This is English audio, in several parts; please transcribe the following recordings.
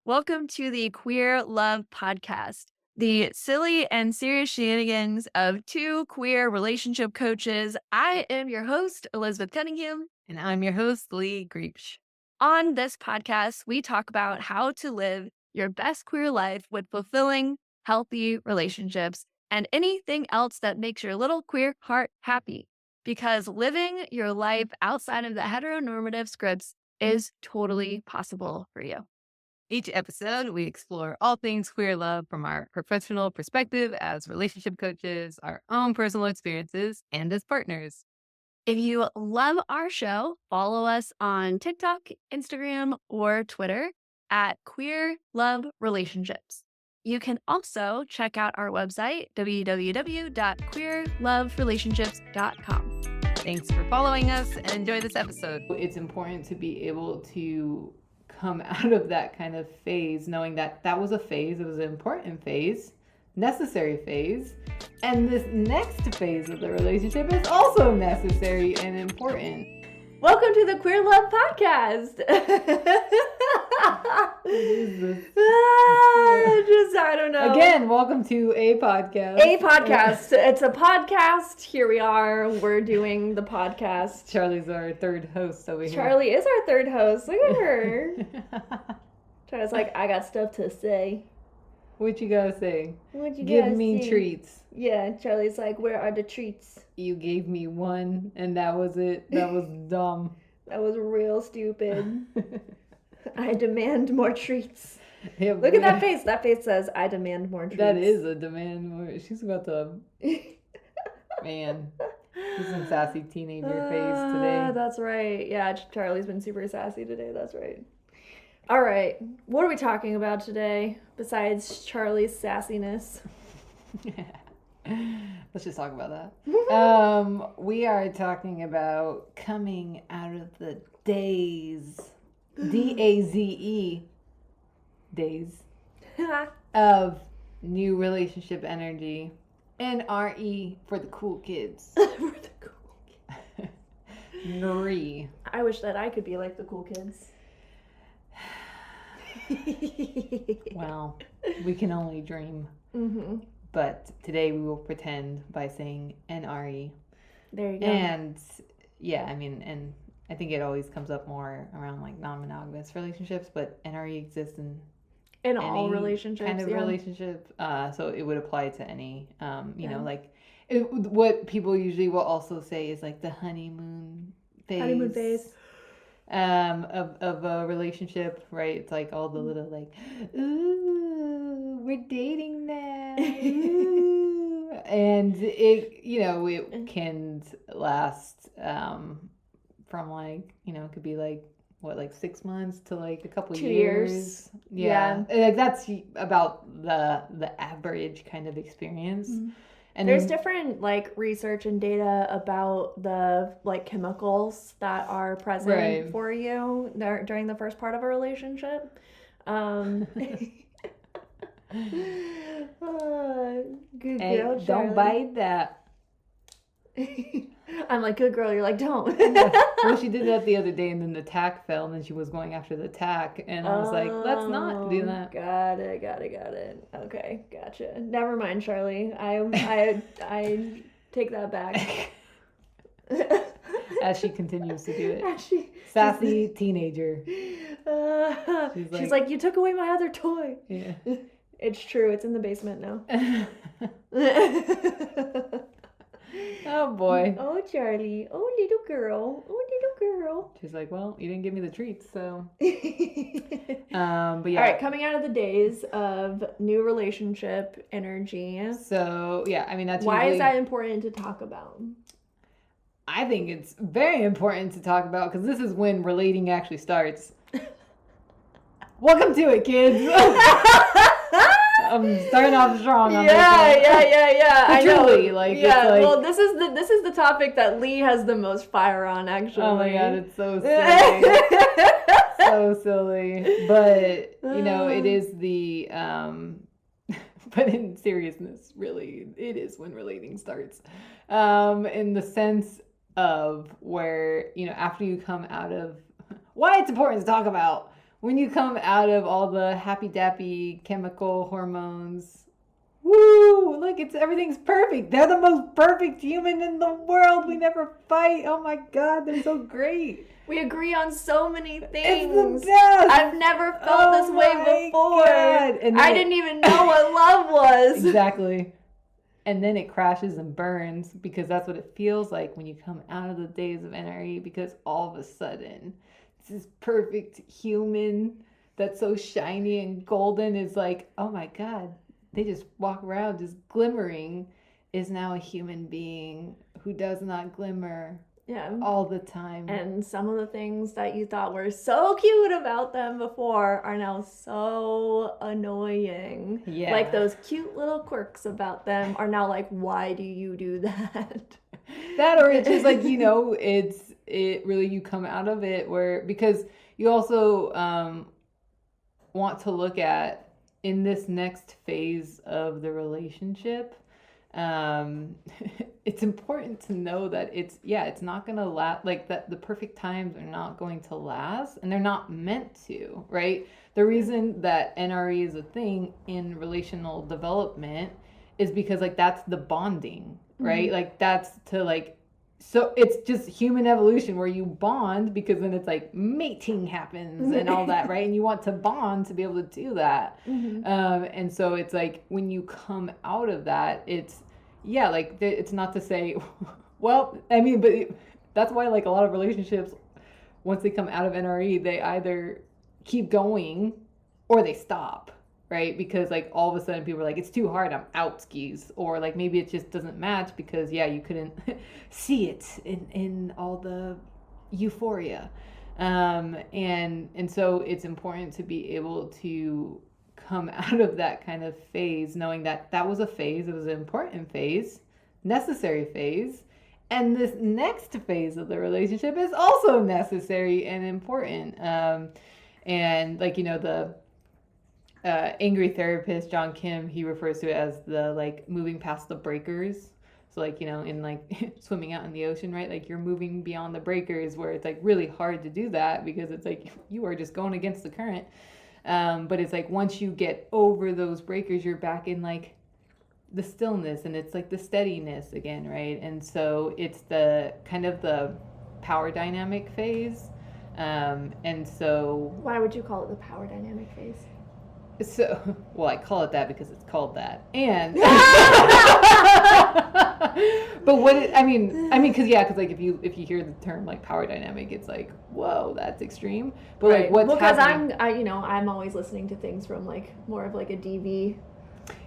Welcome to the Queer Love Podcast, the silly and serious shenanigans of two queer relationship coaches. I am your host, Elizabeth Cunningham. And I'm your host, Lee Greeps. On this podcast, we talk about how to live your best queer life with fulfilling, healthy relationships and anything else that makes your little queer heart happy. Because living your life outside of the heteronormative scripts is totally possible for you. Each episode, we explore all things queer love from our professional perspective as relationship coaches, our own personal experiences, and as partners. If you love our show, follow us on TikTok, Instagram, or Twitter at Queer Love Relationships. You can also check out our website, www.queerloverelationships.com. Thanks for following us and enjoy this episode. It's important to be able to come out of that kind of phase, knowing that that was a phase, it was an important phase, necessary phase, and this next phase of the relationship is also necessary and important. Welcome to the Queer Love Podcast. What is this? I don't know. Again, welcome to a podcast. A podcast. It's a podcast. Here we are. We're doing the podcast. Charlie's our third host over here. Charlie is our third host. Look at her. Charlie's like, I got stuff to say. What you gotta say? What you Give gotta me say? treats. Yeah, Charlie's like, where are the treats? You gave me one, and that was it. That was dumb. That was real stupid. I demand more treats. Yeah, Look at that face. That face says, I demand more treats. That is a demand. More. She's about to. Man, she's in sassy teenager phase today. That's right. Yeah, Charlie's been super sassy today. That's right. All right. What are we talking about today besides Charlie's sassiness? Let's just talk about that. We are talking about coming out of the daze. DAZE. Days. Of new relationship energy. NRE for the cool kids. For the cool kids. NRE. I wish that I could be like the cool kids. Well, we can only dream. Mm-hmm. But today we will pretend by saying NRE. There you go. And yeah, I mean, and I think it always comes up more around like non-monogamous relationships, but NRE exists in all relationships. Kind of relationship. So it would apply to any, you know, like what people usually will also say is like the honeymoon phase. Honeymoon phase. Of a relationship, right? It's like all the little like, ooh, we're dating now. Ooh. And it, you know, it can last from like, you know, it could be like what, like 6 months to like a couple 2 years. Yeah. Like that's about the average kind of experience. Mm-hmm. And there's different like research and data about the like chemicals that are present for you during the first part of a relationship. Good hey, girl, Charlie. Don't bite that. I'm like, good girl. You're like, don't. Well, she did that the other day, and then the tack fell, and then she was going after the tack, and I was like, let's not do that. Got it. Okay, gotcha. Never mind, Charlie. I take that back. As she continues to do it. Sassy teenager. She's like, you took away my other toy. Yeah. It's true. It's in the basement now. Oh boy. Oh Charlie. Oh little girl. She's like, well, you didn't give me the treats, so. But yeah. All right, coming out of the days of new relationship energy. So yeah, I mean that's why is that important to talk about? I think it's very important to talk about because this is when relating actually starts. Welcome to it, kids. I'm starting off strong on this one. Yeah. I know. Like, yeah. It's like, well, this is the topic that Lee has the most fire on, actually. Oh my god, it's so silly. So silly. But you know, it is the but in seriousness, really, it is when relating starts. In the sense of where, you know, after you come out of why it's important to talk about when you come out of all the happy dappy chemical hormones, woo, look, everything's perfect. They're the most perfect human in the world. We never fight. Oh my God, they're so great. We agree on so many things. It's the best. I've never felt this way before. And I didn't even know what love was. Exactly. And then it crashes and burns, because that's what it feels like when you come out of the days of NRE, because all of a sudden this perfect human that's so shiny and golden is like, oh my God, they just walk around just glimmering, is now a human being who does not glimmer all the time. And some of the things that you thought were so cute about them before are now so annoying. Yeah. Like those cute little quirks about them are now like, why do you do that? That, or it's just like, it really, you come out of it because you also want to look at, in this next phase of the relationship, it's important to know that it's not going to last, like that the perfect times are not going to last, and they're not meant to, right? The reason that NRE is a thing in relational development is because like that's the bonding, right? Like that's to like, so it's just human evolution where you bond, because then it's like mating happens and all that, right? And you want to bond to be able to do that. And so it's like when you come out of that, it's not to say, well, I mean, but that's why like a lot of relationships, once they come out of NRE, they either keep going or they stop, right? Because like all of a sudden people are like, it's too hard, I'm out skis, or like maybe it just doesn't match because you couldn't see it in all the euphoria, and so it's important to be able to come out of that kind of phase knowing that that was a phase, it was an important phase, necessary phase, and this next phase of the relationship is also necessary and important. And like, the angry therapist John Kim, he refers to it as the like moving past the breakers. So like, in like swimming out in the ocean, right? Like you're moving beyond the breakers, where it's like really hard to do that because it's like you are just going against the current. But it's like once you get over those breakers, you're back in like the stillness, and it's like the steadiness again, right? And so it's the kind of the power dynamic phase. And so why would you call it the power dynamic phase? So, well, I call it that because it's called that. And but I mean, because like if you hear the term like power dynamic, it's like, whoa, that's extreme. But right. like what's because happening? I'm always listening to things from like more of like a DV.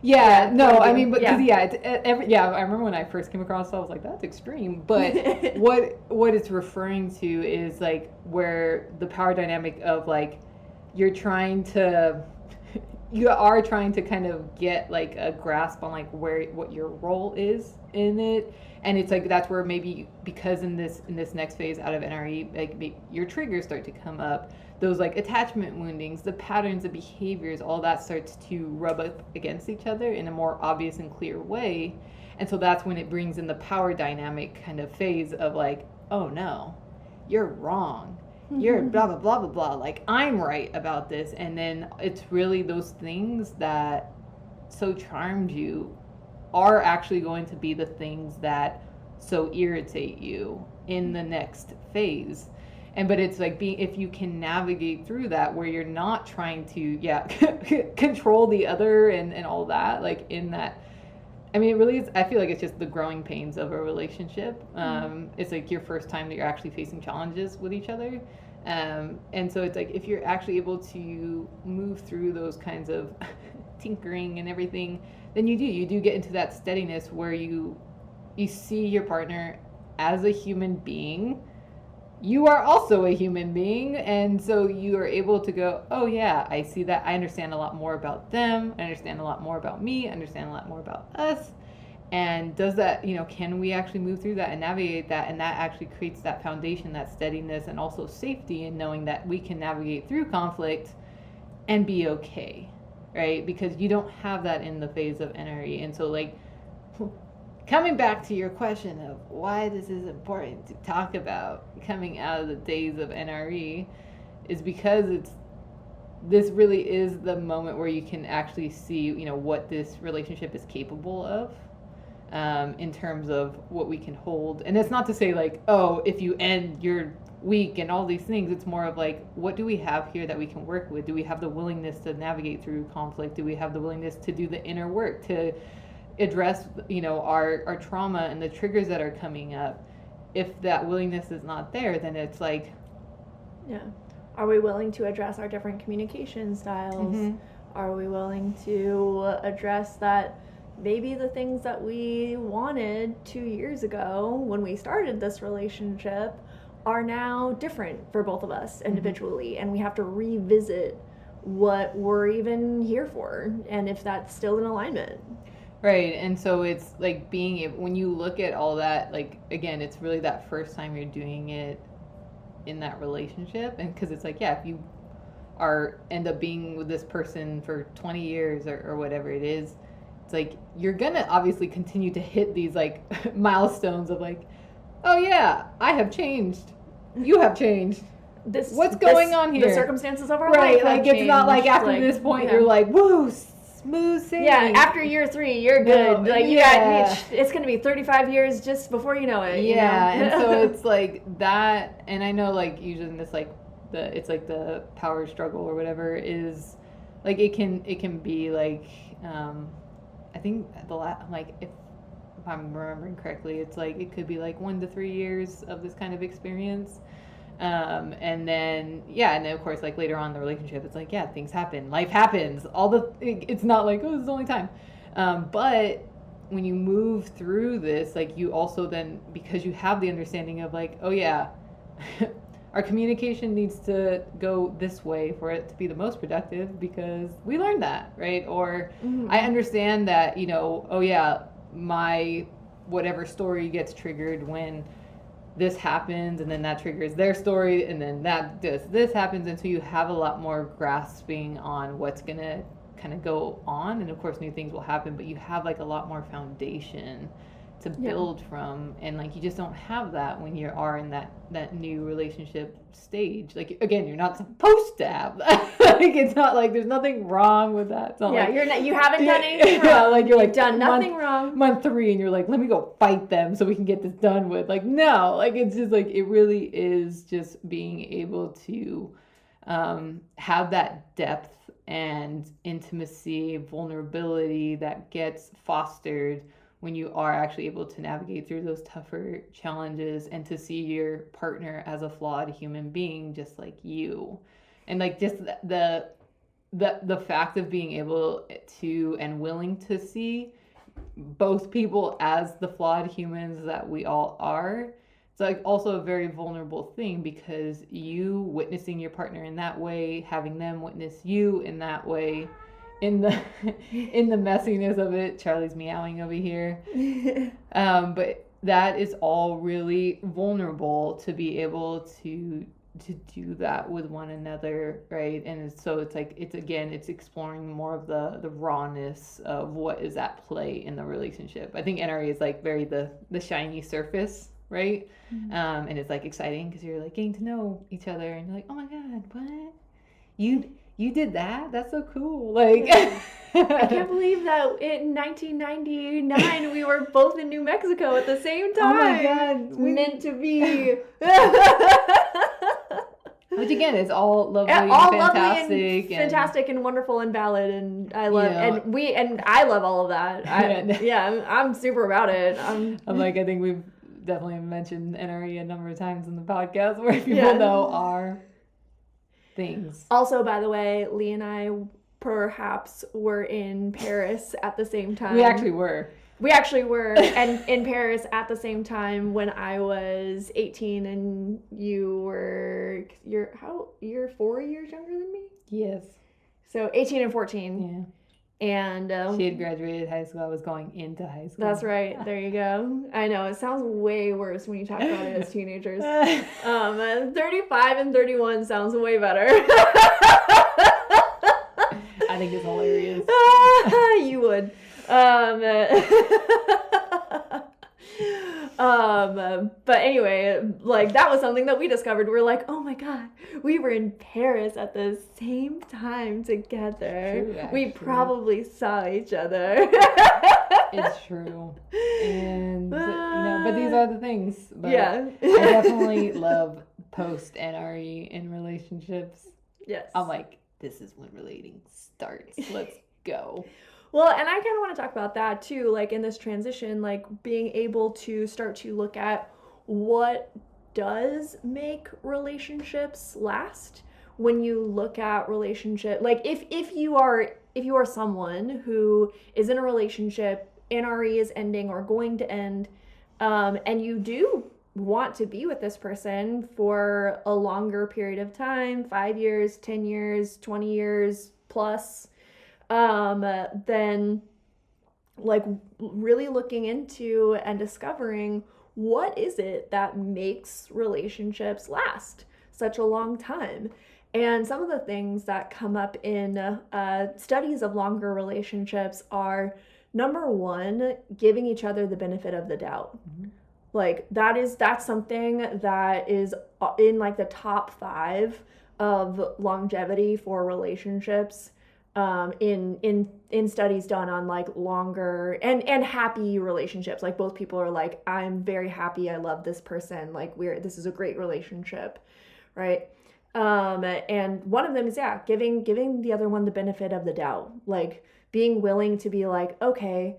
Yeah, no, I mean, but because I remember when I first came across it, I was like, that's extreme. But what it's referring to is like where the power dynamic of like you are trying to kind of get like a grasp on like what your role is in it, and it's like that's where maybe because in this next phase out of NRE, like your triggers start to come up, those like attachment woundings, the patterns, the behaviors, all that starts to rub up against each other in a more obvious and clear way. And so that's when it brings in the power dynamic kind of phase of like, oh no, you're wrong, you're blah blah blah blah blah, like I'm right about this. And then it's really those things that so charmed you are actually going to be the things that so irritate you in the next phase. But it's like if you can navigate through that where you're not trying to control the other and all that, like in that, I mean, it really is, I feel like it's just the growing pains of a relationship. It's like your first time that you're actually facing challenges with each other. And so it's like if you're actually able to move through those kinds of tinkering and everything, then you do get into that steadiness where you see your partner as a human being. You are also a human being, and so you are able to go, oh yeah, I see that, I understand a lot more about them, I understand a lot more about me, I understand a lot more about us. And does that, can we actually move through that and navigate that? And that actually creates that foundation, that steadiness, and also safety in knowing that we can navigate through conflict and be okay, right? Because you don't have that in the phase of NRE. And so like, coming back to your question of why this is important to talk about coming out of the days of NRE is because this really is the moment where you can actually see, you know, what this relationship is capable of, in terms of what we can hold. And it's not to say like, oh, if you end your week and all these things, it's more of like, what do we have here that we can work with? Do we have the willingness to navigate through conflict? Do we have the willingness to do the inner work, to address, you know, our trauma and the triggers that are coming up? If that willingness is not there, then it's like, yeah, are we willing to address our different communication styles? Mhm. Are we willing to address that maybe the things that we wanted 2 years ago when we started this relationship are now different for both of us individually, and we have to revisit what we're even here for and if that's still in alignment. Right. And so it's like being able, when you look at all that, like, again, it's really that first time you're doing it in that relationship. And because it's like, yeah, if you end up being with this person for 20 years or whatever it is, it's like, you're gonna obviously continue to hit these like milestones of like, oh yeah, I have changed, you have changed, what's going on here, the circumstances of our right, life like it's not like after this point yeah. You're like, woo, smooth sailing. Yeah, after year 3 you're good. No, like you yeah. got it's gonna be 35 years just before you know it. Yeah. You know? And so it's like that. And I know like usually in this like it's like the power struggle or whatever is like it can be like I think like if I'm remembering correctly, it's like it could be like 1 to 3 years of this kind of experience. And then of course like later on in the relationship it's like, yeah, things happen, life happens, it's not like, oh, this is the only time. But when you move through this, like you also then, because you have the understanding of like, oh yeah, our communication needs to go this way for it to be the most productive because we learned that, right? Or I understand that, you know, oh yeah, my whatever story gets triggered when this happens, and then that triggers their story, and then this happens, and so you have a lot more grasping on what's gonna kind of go on, and of course new things will happen, but you have like a lot more foundation to build from, and like you just don't have that when you are in that new relationship stage. Like again, you're not supposed to have that. Like it's not like there's nothing wrong with that. It's not like, you haven't done anything wrong. Yeah, like you're like, you've done nothing wrong. Month 3 and you're like, let me go fight them so we can get this done with. Like no, like it's just like it really is just being able to have that depth and intimacy, vulnerability that gets fostered when you are actually able to navigate through those tougher challenges and to see your partner as a flawed human being just like you. And like just the fact of being able to and willing to see both people as the flawed humans that we all are, it's like also a very vulnerable thing, because you witnessing your partner in that way, having them witness you in that way, in the messiness of it. Charlie's meowing over here. But that is all really vulnerable to be able to do that with one another, right? And so it's like it's exploring more of the rawness of what is at play in the relationship. I think NRE is like very the shiny surface, right? And it's like exciting because you're like getting to know each other, and you're like, oh my god, what you did that? That's so cool. Like I can't believe that in 1999 we were both in New Mexico at the same time. Oh my god, it's meant to be. Which again is all lovely, all and fantastic, lovely and fantastic and wonderful and valid, and I love and I love all of that. I'm super about it. I'm like, I think we've definitely mentioned NRE a number of times in the podcast where people know our things. Also, by the way, Lee and I perhaps were in Paris at the same time. We actually were. And in Paris at the same time when I was 18 and you're 4 years younger than me? Yes. So 18 and 14. Yeah. And she had graduated high school. I was going into high school. That's right. There you go. I know it sounds way worse when you talk about it as teenagers. 35 and 31 sounds way better. I think it's hilarious. You would. But anyway, like that was something that we discovered. We're like, oh my God, we were in Paris at the same time together. True, we probably saw each other. It's true. And, but these are the things. But yeah. I definitely love post NRE in relationships. Yes. I'm like, this is when relating starts. Let's go. Well, and I kind of want to talk about that too, like in this transition, like being able to start to look at what does make relationships last. When you look at relationship, like if you are someone who is in a relationship, NRE is ending or going to end, and you do want to be with this person for a longer period of time, 5 years, 10 years, 20 years plus, then like really looking into and discovering what is it that makes relationships last such a long time. And some of the things that come up in studies of longer relationships are, number one, giving each other the benefit of the doubt. Mm-hmm. Like that's something that is in like the top 5 of longevity for relationships. In studies done on like longer and happy relationships, like both people are like, I'm very happy, I love this person, like this is a great relationship, right? And one of them is giving the other one the benefit of the doubt, like being willing to be like, okay,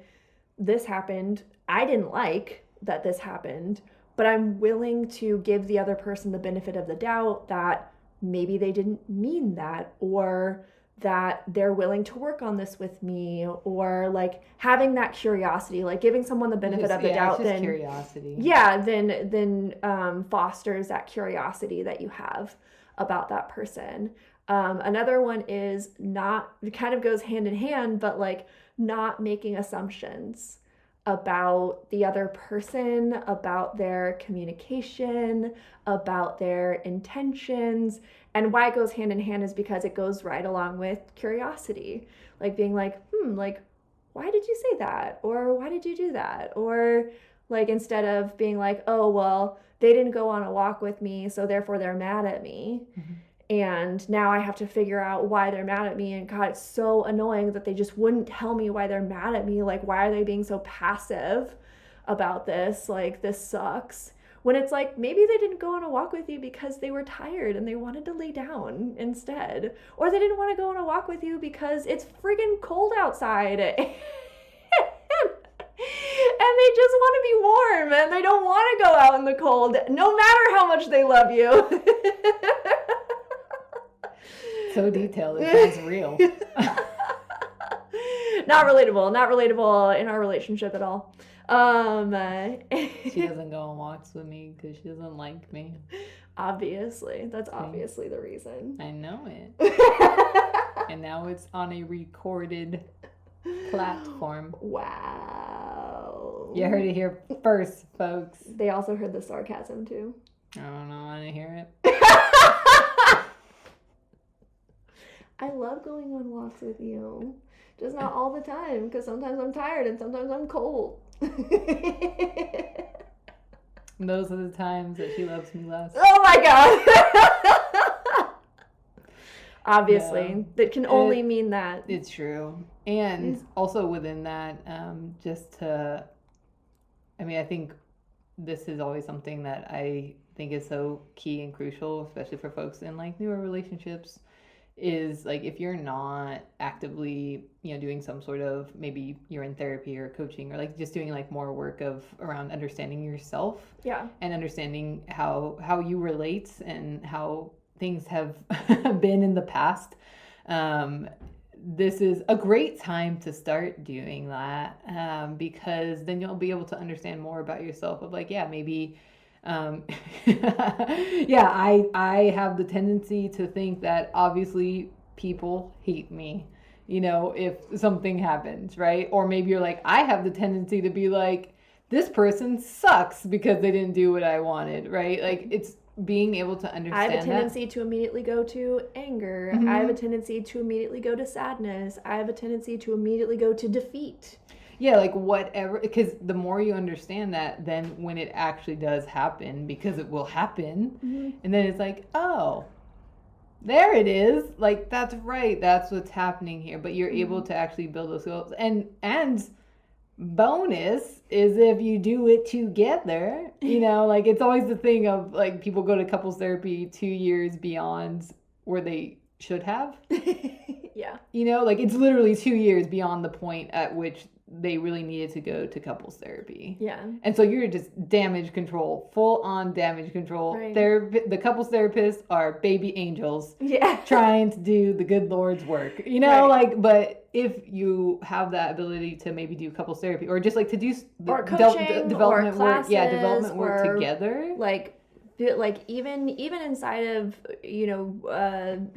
this happened, I didn't like that this happened, but I'm willing to give the other person the benefit of the doubt that maybe they didn't mean that, or that they're willing to work on this with me, or like having that curiosity, like giving someone the benefit of the doubt, then curiosity. Yeah, then fosters that curiosity that you have about that person. Another one is it kind of goes hand in hand, but like not making assumptions about the other person, about their communication, about their intentions. And why it goes hand in hand is because it goes right along with curiosity. Like being like, like, why did you say that? Or why did you do that? Or like, instead of being like, oh, well, they didn't go on a walk with me, so therefore they're mad at me. Mm-hmm. And now I have to figure out why they're mad at me. And God, it's so annoying that they just wouldn't tell me why they're mad at me. Like, why are they being so passive about this? Like, this sucks. When it's like, maybe they didn't go on a walk with you because they were tired and they wanted to lay down instead. Or they didn't want to go on a walk with you because it's friggin' cold outside. And they just want to be warm and they don't want to go out in the cold, no matter how much they love you. So detailed, it sounds real. Not relatable in our relationship at all. She doesn't go on walks with me because she doesn't like me. Obviously. That's obviously the reason. I know it. And now it's on a recorded platform. Wow. You heard it here first, folks. They also heard the sarcasm too. I don't know, I didn't hear it. I love going on walks with you. Just not all the time, because sometimes I'm tired and sometimes I'm cold. Those are the times that she loves me less. Oh my God. Obviously, no, that can only mean that. It's true. And also within that, I think this is always something that I think is so key and crucial, especially for folks in like newer relationships, is like if you're not actively, doing some sort of, maybe you're in therapy or coaching or like just doing like more work around understanding yourself. Yeah. And understanding how you relate and how things have been in the past. This is a great time to start doing that, because then you'll be able to understand more about yourself of like, maybe I have the tendency to think that obviously people hate me, if something happens, right? Or maybe you're like, I have the tendency to be like, this person sucks because they didn't do what I wanted, right? Like, it's being able to understand. I have a tendency to immediately go to anger. Mm-hmm. I have a tendency to immediately go to sadness. I have a tendency to immediately go to defeat. Yeah, like whatever, because the more you understand that, then when it actually does happen, because it will happen, and then it's like, oh, there it is. Like, that's right. That's what's happening here. But you're able to actually build those skills. And bonus is if you do it together, like it's always the thing of like people go to couples therapy 2 years beyond where they should have. Yeah. Like it's literally 2 years beyond the point at which they really needed to go to couples therapy. Yeah. And so you're just damage control, full on damage control. Right. The couples therapists are baby angels. Yeah. Trying to do the good Lord's work, Right. like, but if you have that ability to maybe do couples therapy or just like to do or coaching development or classes, work, development work or, together. Like even inside of,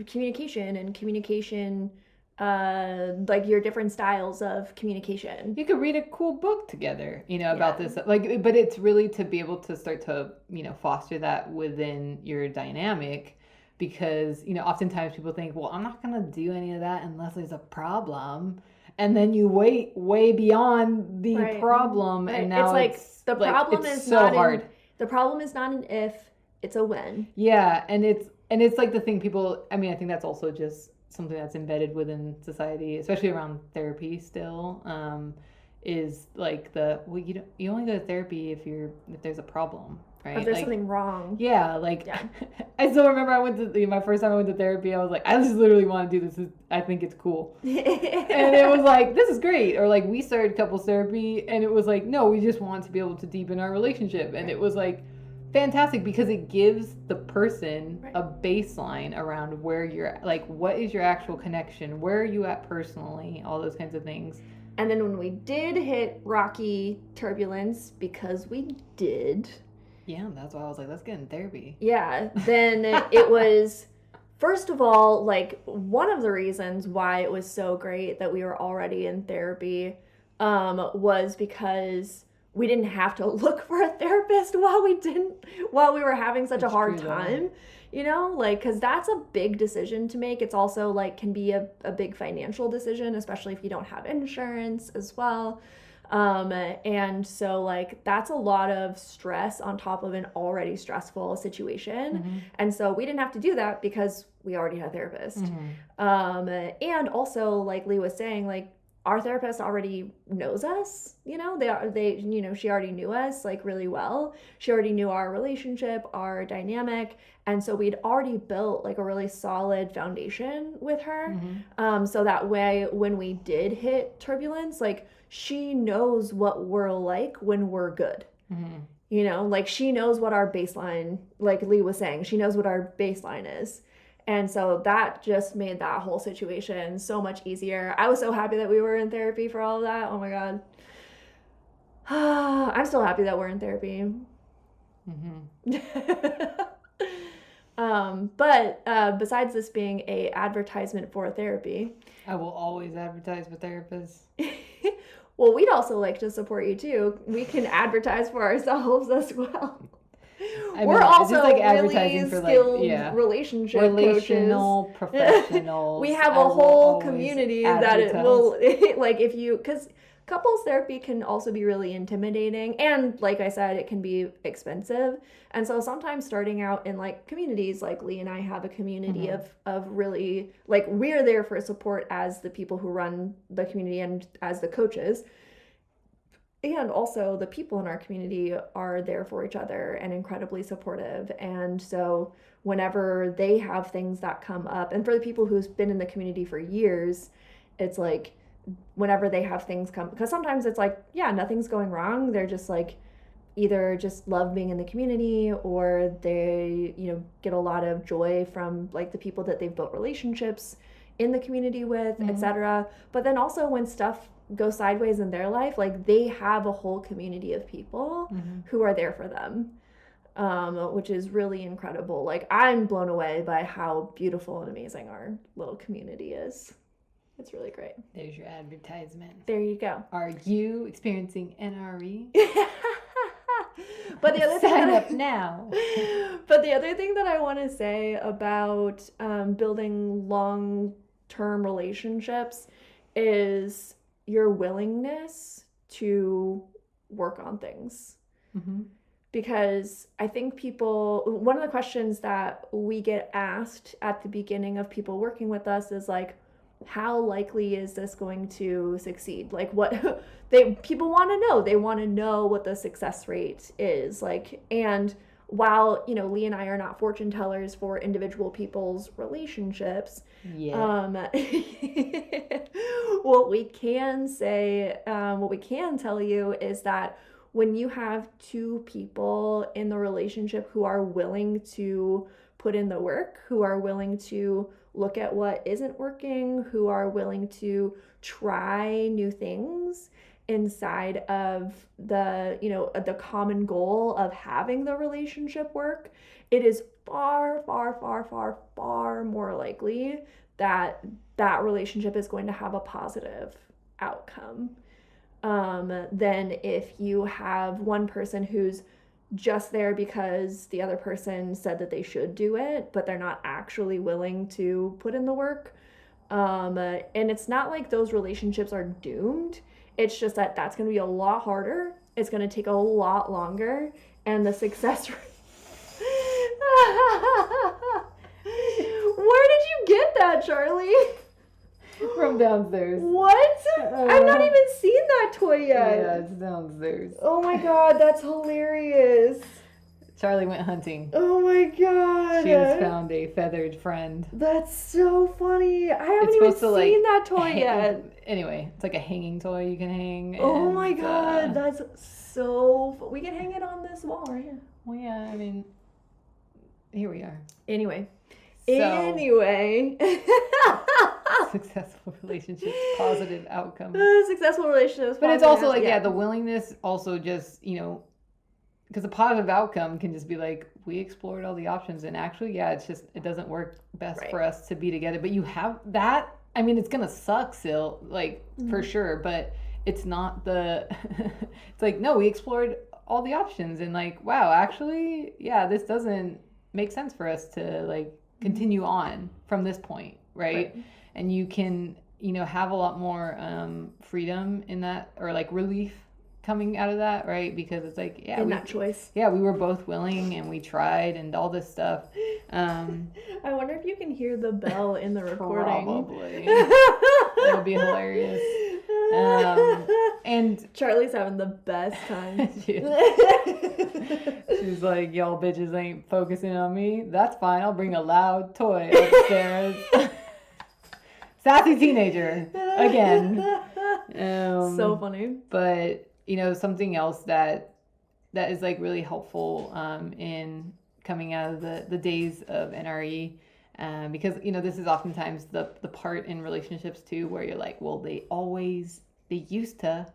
communication and communication, like your different styles of communication. You could read a cool book together, about this. Like, but it's really to be able to start to, foster that within your dynamic, because, oftentimes people think, well, I'm not going to do any of that unless there's a problem. And then you wait way beyond the problem. Right. And now it's like the problem it's is so not hard. The problem is not an if, it's a when. Yeah. And it's like the thing people, I think that's also just something that's embedded within society, especially around therapy still, is like you only go to therapy if there's a problem, right? If there's something wrong. Yeah, I still remember I went to my first time I went to therapy. I was like, I just literally want to do this. I think it's cool, and it was like, this is great. Or like we started couples therapy, and it was like, no, we just want to be able to deepen our relationship, and it was like fantastic because it gives the person a baseline around where you're at. Like, what is your actual connection? Where are you at personally? All those kinds of things. And then when we did hit rocky turbulence, because we did. Yeah, that's why I was like, let's get in therapy. Yeah, then it was, first of all, like one of the reasons why it was so great that we were already in therapy was because we didn't have to look for a therapist while we were having such a hard time, because that's a big decision to make. It's also like can be a big financial decision, especially if you don't have insurance as well. And so like that's a lot of stress on top of an already stressful situation. And so we didn't have to do that because we already had a therapist. And also like Lee was saying, like our therapist already knows us, she already knew us like really well. She already knew our relationship, our dynamic. And so we'd already built like a really solid foundation with her. So that way, when we did hit turbulence, like she knows what we're like when we're good. Like she knows what our baseline, like Lee was saying, she knows what our baseline is. And so that just made that whole situation so much easier. I was so happy that we were in therapy for all of that. Oh my God. I'm still happy that we're in therapy. But besides this being a advertisement for therapy, I will always advertise for therapists. Well, we'd also like to support you too. We can advertise for ourselves as well. We're also like advertising for skilled relational professionals. We have a whole community that it will like if you, because couples therapy can also be really intimidating, and like I said, it can be expensive. And so sometimes starting out in like communities, like Lee and I have a community of really like we're there for support as the people who run the community and as the coaches. And also the people in our community are there for each other and incredibly supportive. And so whenever they have things that come up, and for the people who've been in the community for years, it's like whenever they have things come, because sometimes it's like, yeah, nothing's going wrong. They're just like either just love being in the community, or they, get a lot of joy from like the people that they've built relationships in the community with, etc. But then also when stuff go sideways in their life, like they have a whole community of people who are there for them, which is really incredible. Like I'm blown away by how beautiful and amazing our little community is. It's really great. There's your advertisement. There you go. Are you experiencing NRE? But the other sign up now. But the other thing that I want to say about building long-term relationships is your willingness to work on things. Mm-hmm. Because I think one of the questions that we get asked at the beginning of people working with us is like, how likely is this going to succeed? Like what people want to know. They want to know what the success rate is. Like, and while, Lee and I are not fortune tellers for individual people's relationships, what we can tell you is that when you have two people in the relationship who are willing to put in the work, who are willing to look at what isn't working, who are willing to try new things inside of the common goal of having the relationship work, it is far, far, far, far, far more likely that that relationship is going to have a positive outcome. Than if you have one person who's just there because the other person said that they should do it, but they're not actually willing to put in the work. And it's not like those relationships are doomed. It's just that that's going to be a lot harder. It's going to take a lot longer. And the success rate... Where did you get that, Charlie? From downstairs. What? I've not even seen that toy yet. Yeah, it's downstairs. Oh my god, that's hilarious. Charlie went hunting. Oh my god. She has found a feathered friend. That's so funny. I haven't even seen that toy yet. Anyway, it's like a hanging toy you can hang. Oh my god, that's so we can hang it on this wall right here. Well, yeah, I mean, here we are. Anyway. Successful relationships, positive outcomes. Successful relationships. But it's also like, the willingness also just, because a positive outcome can just be like, we explored all the options and actually, it's just, it doesn't work best for us to be together. But you have that, I mean, it's going to suck still, like, for sure. But it's not it's like, no, we explored all the options and like, wow, actually, this doesn't make sense for us to like continue on from this point, right? And you can, have a lot more freedom in that, or like relief coming out of that, right? Because it's like, that choice. Yeah, we were both willing and we tried and all this stuff. I wonder if you can hear the bell in the recording. Probably. That would be hilarious. And Charlie's having the best time. She's like, y'all bitches ain't focusing on me. That's fine. I'll bring a loud toy upstairs. Sassy teenager again. So funny. But something else that is like really helpful in coming out of the days of NRE, because this is oftentimes the part in relationships too where you're like, well, they used to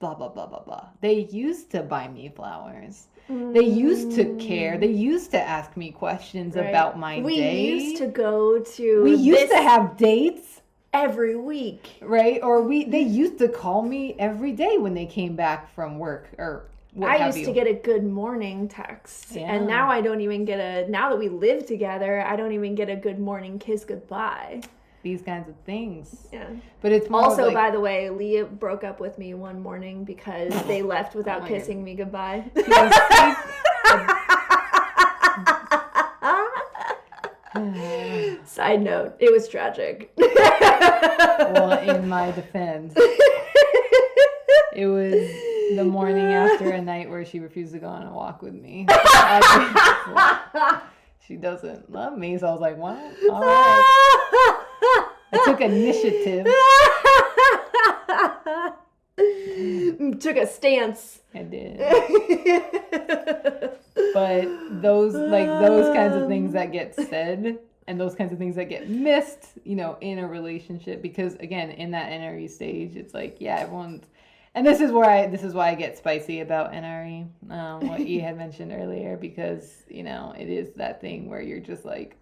blah blah blah blah blah. They used to buy me flowers. They used to care. They used to ask me questions about my day. We used to go to. We used to have dates every week, right? Or they used to call me every day when they came back from work or what have you. I used to get a good morning text, and now I don't even get now that we live together, I don't even get a good morning kiss goodbye. These kinds of things. Yeah. But it's more also, like, by the way, Leah broke up with me one morning because they left without kissing me goodbye. Side note, it was tragic. Well, in my defense, it was the morning after a night where she refused to go on a walk with me. She doesn't love me, so I was like, what? All right. I took initiative. Took a stance. I did. But those kinds of things that get said and those kinds of things that get missed, in a relationship, because again, in that NRE stage, it's like, everyone's, and this is why I get spicy about NRE, what E had mentioned earlier, because, it is that thing where you're just like,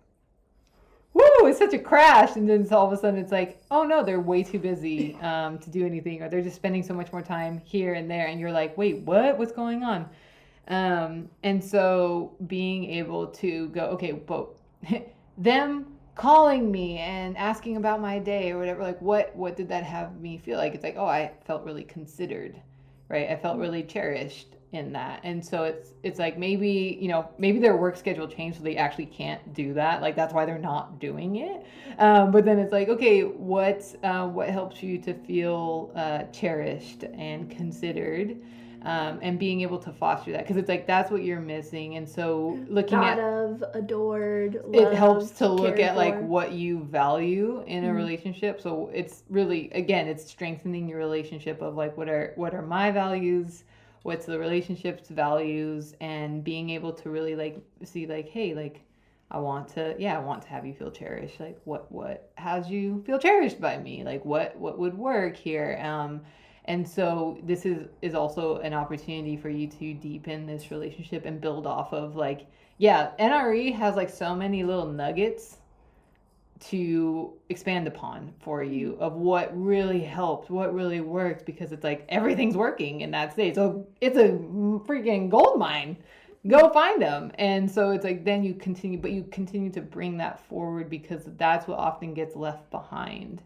woo, it's such a crash. And then all of a sudden it's like, oh no, they're way too busy to do anything, or they're just spending so much more time here and there. And you're like, wait, what? What's going on? And so being able to go, okay, but them calling me and asking about my day or whatever, like what did that have me feel like? It's like, oh, I felt really considered, right? I felt really cherished in that. And so it's like maybe, maybe their work schedule changed so they actually can't do that. Like that's why they're not doing it. But then it's like, okay, what helps you to feel cherished and considered? And being able to foster that, because it's like that's what you're missing. And so looking Thought at of, adored, it helps loved, to look cared at like for. what you value in a Mhm. relationship. So it's really, again, it's strengthening your relationship of like what are my values, what's the relationship's values, and being able to really like see like, hey, like I want to have you feel cherished. Like what has you feel cherished by me? Like what would work here? And so this is also an opportunity for you to deepen this relationship and build off of like, yeah, NRE has like so many little nuggets to expand upon for you of what really helped, what really worked, because it's like everything's working in that state. So it's a freaking gold mine. Go find them. And so it's like then you continue to bring that forward, because that's what often gets left behind.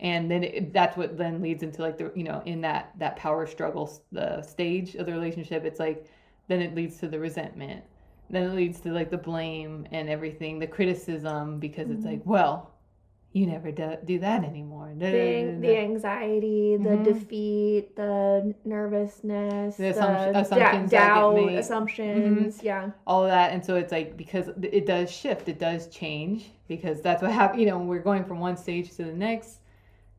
And then that's what then leads into like the in that power struggle, the stage of the relationship. It's like then it leads to the resentment, then it leads to like the blame and everything, the criticism, because it's like, well, you never do that anymore. The anxiety, the Mhm. defeat, the nervousness, The the assumptions that get doubt, made. assumptions, yeah. All of that. And so it's like, because it does shift, it does change, because that's what happens. When we're going from one stage to the next,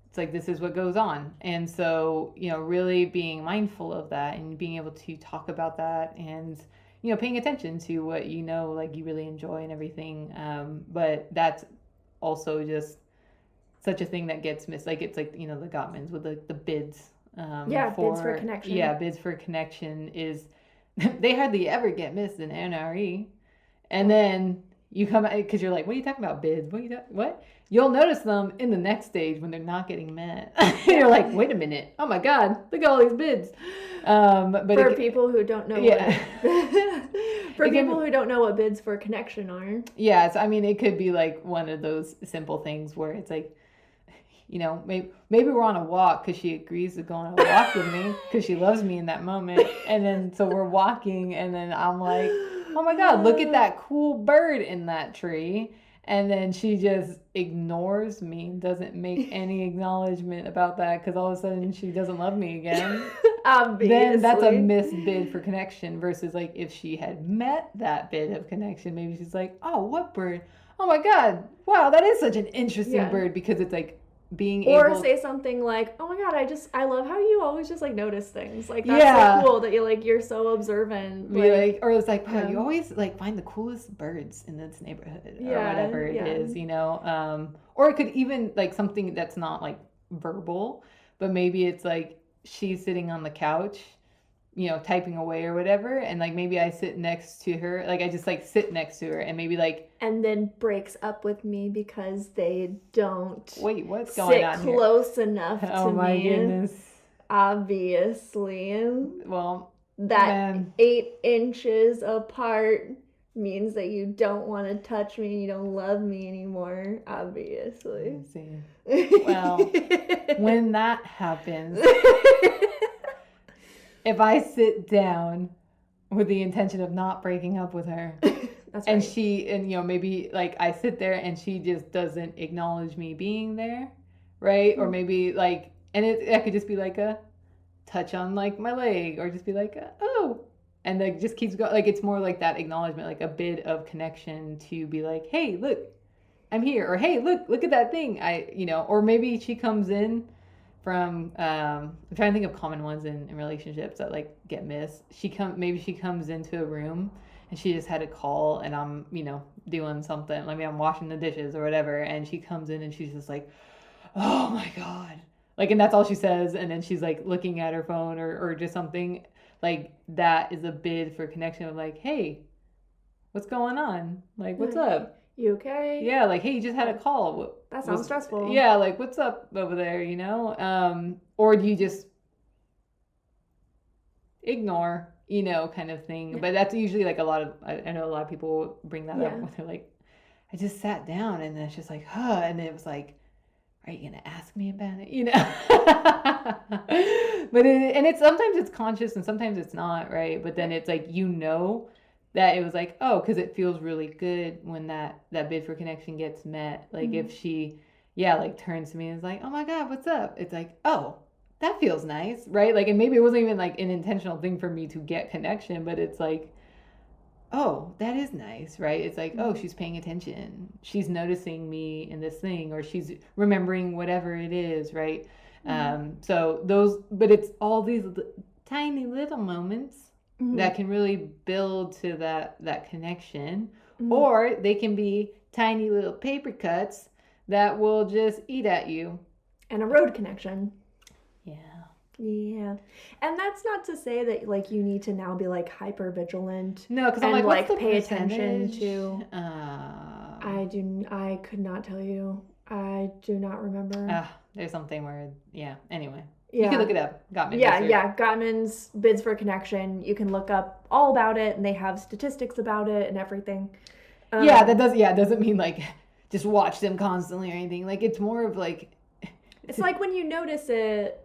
it's like this is what goes on. And so really being mindful of that and being able to talk about that, and paying attention to what like you really enjoy and everything. But that's also just such a thing that gets missed. Like it's like the Gottmans with the bids. Bids for connection. Yeah, bids for connection is they hardly ever get missed in NRE. And then you come out because you're like, what are you talking about, bids? What? You'll notice them in the next stage when they're not getting met. You're like, wait a minute. Oh my God, look at all these bids. But for people who don't know, yeah. who don't know what bids for connection are. Yes, I mean, it could be like one of those simple things where it's like, maybe we're on a walk because she agrees to go on a walk with me because she loves me in that moment. And then so we're walking, and then I'm like, oh my God, look at that cool bird in that tree. And then she just ignores me, doesn't make any acknowledgement about that, because all of a sudden she doesn't love me again. Obviously. Then that's a missed bid for connection, versus like if she had met that bid of connection, maybe she's like, oh, what bird? Oh my God, wow, that is such an interesting bird, because it's like being or able, say something like, oh my God, I love how you always just like notice things. Like that's so cool that you're so observant. Or it's like, wow, you always like find the coolest birds in this neighborhood, or whatever it is, or it could even like something that's not like verbal, but maybe it's like she's sitting on the couch, typing away or whatever, and like maybe I sit next to her, like I just like sit next to her, and maybe like, and then breaks up with me because they don't what's going on sit close enough to oh my me. Goodness. Obviously. Well, that 8 inches apart means that you don't want to touch me and you don't love me anymore, obviously. Well, when that happens, if I sit down with the intention of not breaking up with her, that's and right. maybe like I sit there and she just doesn't acknowledge me being there, right? Or maybe like, and it could just be like a touch on like my leg, or just be like, oh, and like just keeps going. Like it's more like that acknowledgement, like a bit of connection to be like, hey, look, I'm here, or hey, look at that thing. Or maybe she comes in from I'm trying to think of common ones in relationships that like get missed. Maybe she comes into a room and she just had a call, and I'm doing something, maybe I'm washing the dishes or whatever, and she comes in and she's just like, oh my God, like, and that's all she says, and then she's like looking at her phone or just something. Like that is a bid for connection of like, hey, what's going on, like what's up, you okay? Yeah, like, hey, you just had a call. That sounds stressful. Yeah, like, what's up over there, Or do you just ignore, kind of thing. But that's usually like I know a lot of people bring that up when they're like, I just sat down, and then it's just like, and it was like, are you going to ask me about it? But it's sometimes it's conscious and sometimes it's not, right? But then it's like, that it was like, oh, because it feels really good when that bid for connection gets met. Like if she, like turns to me and is like, oh my God, what's up? It's like, oh, that feels nice, right? Like, and maybe it wasn't even like an intentional thing for me to get connection, but it's like, oh, that is nice, right? It's like, oh, she's paying attention. She's noticing me in this thing, or she's remembering whatever it is, right? So but it's all these tiny little moments that can really build to that connection, or they can be tiny little paper cuts that will just eat at you. And a road connection. Yeah. And that's not to say that like you need to now be like hyper vigilant. No, because I'm and like, what's the pay attention percentage? to. I could not tell you. I do not remember. There's something where, anyway. Yeah. You can look it up. Gottman. Gottman's bids for connection. You can look up all about it, and they have statistics about it and everything. Doesn't mean like just watch them constantly or anything. Like it's more of like, it's like when you notice it,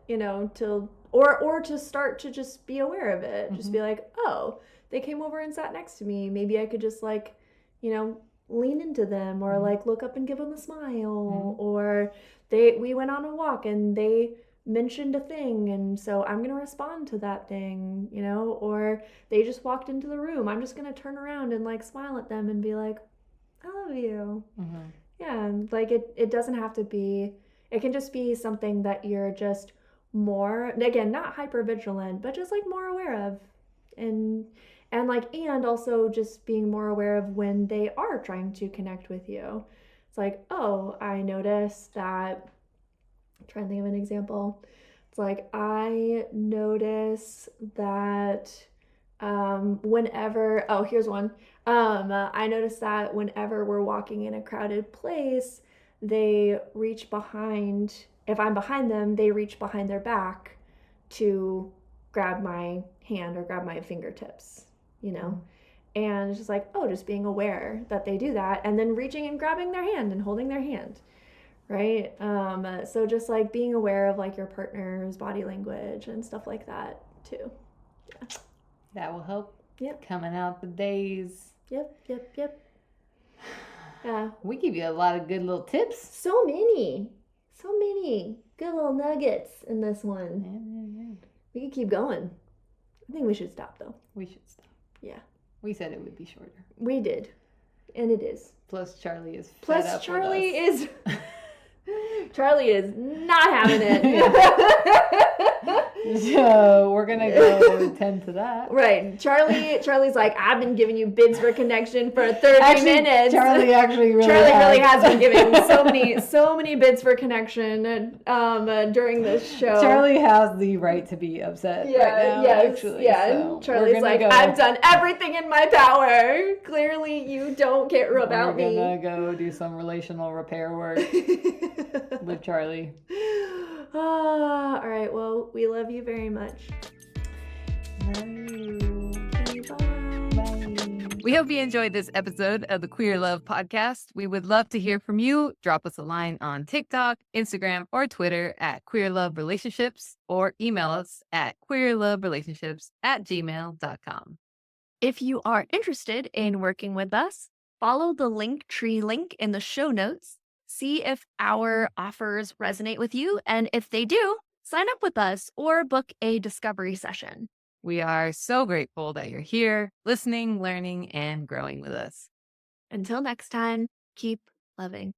or to start to just be aware of it. Just be like, oh, they came over and sat next to me. Maybe I could just like, lean into them, or like look up and give them a smile, or we went on a walk and they mentioned a thing, and so I'm gonna respond to that thing, or they just walked into the room. I'm just gonna turn around and like smile at them and be like, I love you. Yeah, like it doesn't have to be. It can just be something that you're just more, again, not hyper vigilant, but just like more aware of, and also just being more aware of when they are trying to connect with you. It's like, oh, I noticed that. I'm trying to think of an example. It's like I notice that here's one. I notice that whenever we're walking in a crowded place, they reach behind. If I'm behind them, they reach behind their back to grab my hand or grab my fingertips, And it's just like, oh, just being aware that they do that, and then reaching and grabbing their hand and holding their hand, right? So just like being aware of like your partner's body language and stuff like that too. Yeah. That will help. Yep. Coming out the days. Yep. Yeah. We give you a lot of good little tips. So many good little nuggets in this one. Yeah. We could keep going. I think we should stop though. We should stop. Yeah. We said it would be shorter. We did. And it is. Plus Charlie is fed up Charlie with us. is Charlie is not having it. So we're gonna go tend to that. Right. Charlie's like, I've been giving you bids for connection for 30 minutes. Charlie really has been giving so many bids for connection during this show. Charlie has the right to be upset right now. Yes, actually. yeah. So Charlie's like, I've done everything in my power. Clearly you don't care about me. We're gonna go do some relational repair work with Charlie. All right. Well, we love you very much. Love you. Okay, bye. We hope you enjoyed this episode of the Queer Love Podcast. We would love to hear from you. Drop us a line on TikTok, Instagram, or Twitter at Queer Love Relationships, or email us at queerloverelationships@gmail.com. If you are interested in working with us, follow the Linktree link in the show notes. See if our offers resonate with you, and if they do, sign up with us or book a discovery session. We are so grateful that you're here, listening, learning, and growing with us. Until next time, keep loving.